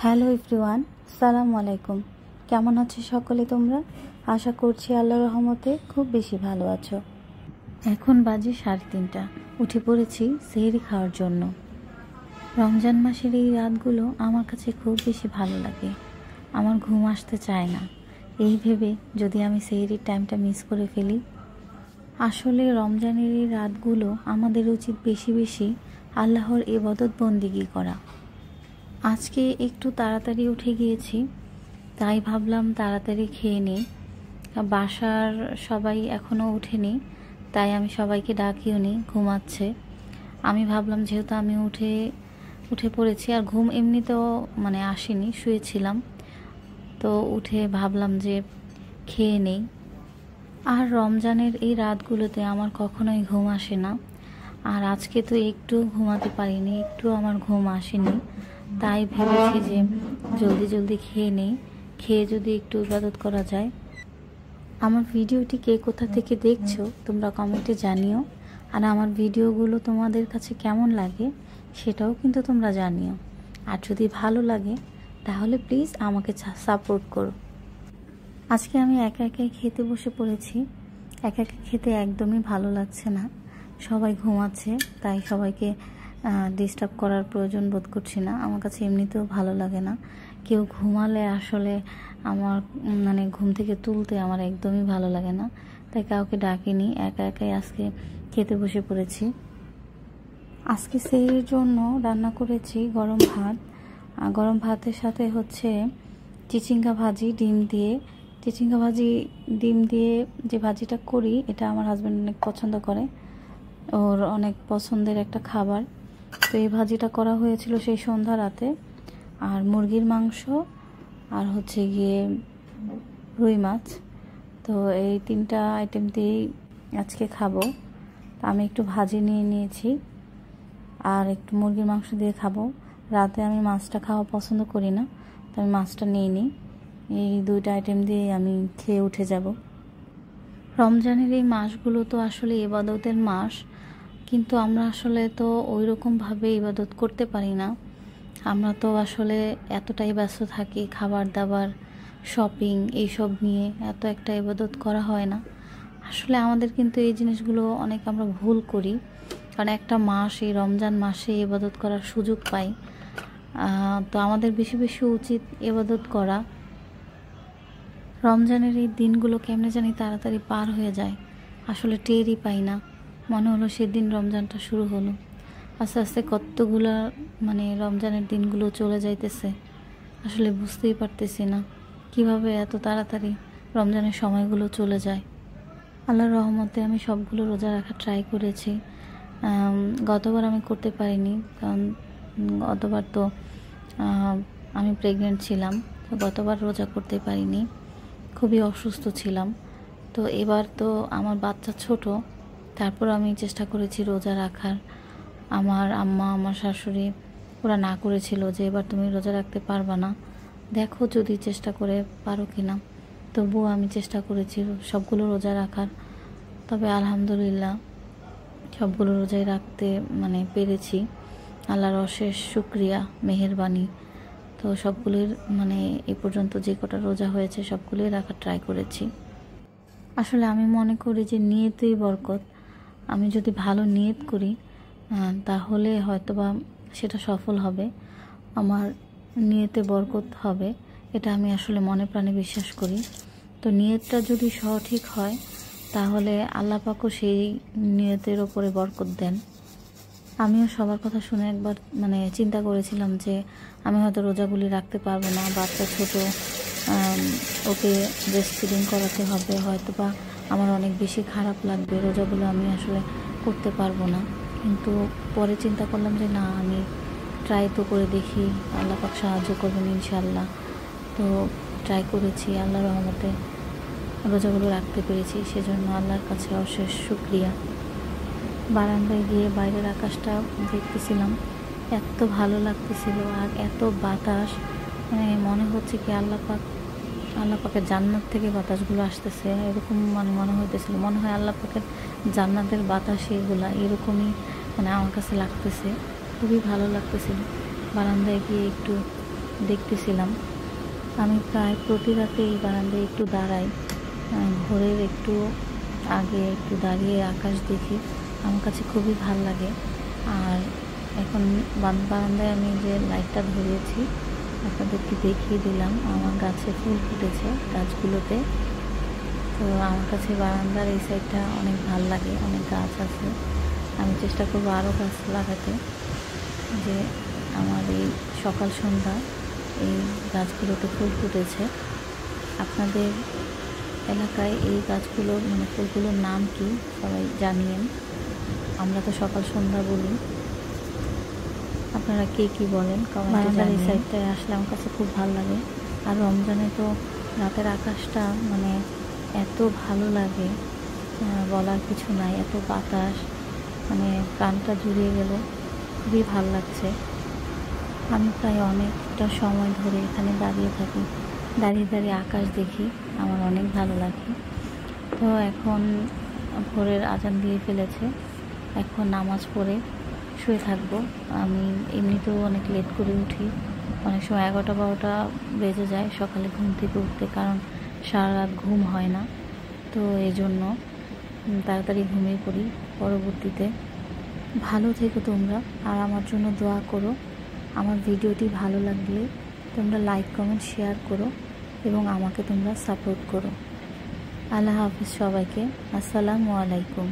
Hello everyone, আসসালামু আলাইকুম। কেমন আছো সকলে তোমরা? আশা করছি আল্লাহর রহমতে খুব বেশি ভালো আছো। এখন বাজে 3:30। উঠে পড়েছি সেহরি খাওয়ার জন্য। রমজান মাসের এই রাতগুলো আমার কাছে খুব বেশি ভালো লাগে। আমার ঘুম আসতে চায় না এই ভেবে যদি আমি সেহরির টাইমটা মিস করে ফেলি। আসলে রমজানের এই রাতগুলো আমাদের উচিত বেশি বেশি আল্লাহর ইবাদত বন্দিগি করা। আজকে একটু তাড়াতাড়ি উঠে গিয়েছি, তাই ভাবলাম তাড়াতাড়ি খেয়ে নিই। বাসার সবাই এখনও উঠেনি, তাই আমি সবাইকে ডাকিও নি, ঘুমাচ্ছে। আমি ভাবলাম যেহেতু আমি উঠে পড়েছি আর ঘুম এমনিতেও আসেনি, শুয়েছিলাম, তো উঠে ভাবলাম যে খেয়ে নেই। আর রমজানের এই রাতগুলোতে আমার কখনোই ঘুম আসে না, আর আজকে তো একটু ঘুমাতে পারিনি, একটু আমার ঘুম আসেনি। তাই ভেবেছি যে জলদি জলদি খেয়ে নেই, খেয়ে যদি একটু ইবাদত করা যায়। আমার ভিডিওটি কে কোথা থেকে দেখছো তোমরা কমেন্টে জানিও, আর আমার ভিডিওগুলো তোমাদের কাছে কেমন লাগে সেটাও কিন্তু তোমরা জানিও। আর যদি ভালো লাগে তাহলে প্লিজ আমাকে সাপোর্ট করো। আজকে আমি একা একাই খেতে বসে পড়েছি। একা একা খেতে একদমই ভালো লাগছে না, সবাই ঘুমাচ্ছে, তাই সবাইকে ডিস্টার্ব করার প্রয়োজন বোধ করছি না। আমার কাছে এমনিতেও ভালো লাগে না, কেউ ঘুমালে আসলে আমার ঘুম থেকে তুলতে আমার একদমই ভালো লাগে না, তাই কাউকে ডাকিনি, একা একাই আজকে খেতে বসে পড়েছি। আজকে সেই জন্য রান্না করেছি গরম ভাত। গরম ভাতের সাথে হচ্ছে চিচিঙ্গা ভাজি ডিম দিয়ে। চিচিঙ্গা ভাজি ডিম দিয়ে যে ভাজিটা করি, এটা আমার হাজব্যান্ড অনেক পছন্দ করে, ওর অনেক পছন্দের একটা খাবার। তো এই ভাজিটা করা হয়েছিল সেই সন্ধ্যা রাতে। আর মুরগির মাংস আর হচ্ছে গিয়ে রুই মাছ, তো এই 3টা আইটেম দিয়েই আজকে খাবো। আমি একটু ভাজি নিয়ে নিয়েছি আর একটু মুরগির মাংস দিয়ে খাবো। রাতে আমি মাছটা খাওয়া পছন্দ করি না, তো আমি মাছটা নিয়ে নিই। এই 2টা আইটেম দিয়ে আমি খেয়ে উঠে যাব। রমজানের এই মাসগুলো তো আসলে ইবাদতের মাস, কিন্তু আমরা আসলে তো ওই রকমভাবে ইবাদত করতে পারি না। আমরা তো আসলে এতটাই ব্যস্ত থাকি, খাবার দাবার, শপিং এইসব নিয়ে এত একটা ইবাদত করা হয় না। আসলে আমাদের কিন্তু এই জিনিসগুলো অনেক আমরা ভুল করি, কারণ একটা মাস, এই রমজান মাসে ইবাদত করার সুযোগ পাই। তো আমাদের বেশি বেশি উচিত ইবাদত করা। রমজানের এই দিনগুলো কেমনে জানি তাড়াতাড়ি পার হয়ে যায়, আসলে টেরই পাই না। মনে হলো সেদিন রমজানটা শুরু হলো, আস্তে আস্তে কতগুলা রমজানের দিনগুলো চলে যাইতেছে, আসলে বুঝতেই পারতেছি না কিভাবে এত তাড়াতাড়ি রমজানের সময়গুলো চলে যায়। আল্লাহর রহমতে আমি সবগুলো রোজা রাখার ট্রাই করেছি। গতবার আমি করতে পারিনি, কারণ গতবার তো আমি প্রেগনেন্ট ছিলাম, তো গতবার রোজা করতে পারিনি, খুবই অসুস্থ ছিলাম। তো এবার তো আমার বাচ্চা ছোট, তারপর আমি চেষ্টা করেছি রোজা রাখার। আমার আম্মা, আমার শাশুড়ি ওরা না করেছিল যে এবার তুমি রোজা রাখতে পারবা না, দেখো যদি চেষ্টা করে পারো কিনা। তবুও আমি চেষ্টা করেছি সবগুলো রোজা রাখার, তবে আলহামদুলিল্লাহ সবগুলো রোজাই রাখতে পেরেছি। আল্লাহর অশেষ শুকরিয়া, মেহেরবানি। তো সবগুলোর এ পর্যন্ত যে কটা রোজা হয়েছে সবগুলোই রাখার ট্রাই করেছি। আসলে আমি মনে করি যে নিয়তেই বরকত। আমি যদি ভালো নিয়ত করি তাহলে হয়তোবা সেটা সফল হবে, আমার নিয়তে বরকত হবে, এটা আমি আসলে মনে প্রাণে বিশ্বাস করি। তো নিয়তটা যদি সঠিক হয় তাহলে আল্লাহ পাকও সেই নিয়তের ওপরে বরকত দেন। আমিও সবার কথা শুনে একবার চিন্তা করেছিলাম যে আমি হয়তো রোজাগুলি রাখতে পারবো না, বাচ্চা ছোট, ওকে ব্রেস্ট ফিডিং করাতে হবে, হয়তো বা আমার অনেক বেশি খারাপ লাগবে, রোজাগুলো আমি আসলে করতে পারবো না। কিন্তু পরে চিন্তা করলাম যে না, আমি ট্রাই তো করে দেখি, আল্লাহ পাক সাহায্য করবেন ইনশাআল্লাহ। তো ট্রাই করেছি, আল্লাহর রহমতে রোজাগুলো রাখতে পেরেছি, সেজন্য আল্লাহর কাছে অশেষ শুকরিয়া। বারান্দায় গিয়ে বাইরের আকাশটা দেখতেছিলাম, এত ভালো লাগতেছিল, আর এত বাতাস, মনে হচ্ছে কি আল্লাহ পাকের জান্নাত থেকে বাতাসগুলো আসতেছে, এরকম মনে হইতেছিল। মনে হয় আল্লাহ পাকের জান্নাতের বাতাস এগুলা, এরকমই আমার কাছে লাগতেছে, খুবই ভালো লাগতেছিল। বারান্দায় গিয়ে একটু দেখতেছিলাম। আমি প্রায় প্রতি রাতে এই বারান্দায় একটু দাঁড়াই, ভোরের একটু আগে একটু দাঁড়িয়ে আকাশ দেখি, আমার কাছে খুবই ভাল লাগে। আর এখন বারান্দায় আমি যে লাইটটা ধরিয়েছি আপনাদেরকে দেখিয়ে দিলাম, আমার গাছে ফুল ফুটেছে গাছগুলোতে। তো আমার কাছে বারান্দার এই সাইডটা অনেক ভাল লাগে, অনেক গাছ আছে। আমি চেষ্টা করবো আরও গাছ লাগাতে, যে আমার এই সকাল সন্ধ্যা এই গাছগুলোতে ফুল ফুটেছে। আপনাদের এলাকায় এই গাছগুলোর মানে ফুলগুলোর নাম কি সবাই জানিয়েন। আমরা তো সকাল সন্ধ্যা বলি, আপনারা কে কী বলেন কমেন্টে জানিয়ে। এই সাইডটায় আসলে আমার কাছে খুব ভালো লাগে। আর রমজানে তো রাতের আকাশটা মানে এত ভালো লাগে, বলার কিছু নাই। এত বাতাস, মানে প্রাণটা জুড়িয়ে গেল, খুবই ভালো লাগছে। আমি প্রায় অনেকটা সময় ধরে এখানে দাঁড়িয়ে থাকি, দাঁড়িয়ে দাঁড়িয়ে আকাশ দেখি, আমার অনেক ভালো লাগে। তো এখন ভোরের আজান দিয়ে ফেলেছে, এখন নামাজ পড়ে শুয়ে থাকবো। আমি এমনিতেও অনেক লেট করে উঠি, অনেক সময় 11টা-12টা বেজে যায় সকালে ঘুম থেকে উঠতে, কারণ সারা রাত ঘুম হয় না। তো এই জন্য তাড়াতাড়ি ঘুমিয়ে পড়ি পরবর্তীতে। ভালো থেকো তোমরা, আর আমার জন্য দোয়া করো। আমার ভিডিওটি ভালো লাগলে তোমরা লাইক কমেন্ট শেয়ার করো এবং আমাকে তোমরা সাপোর্ট করো। আল্লাহ হাফিজ সবাইকে। আসসালামু আলাইকুম।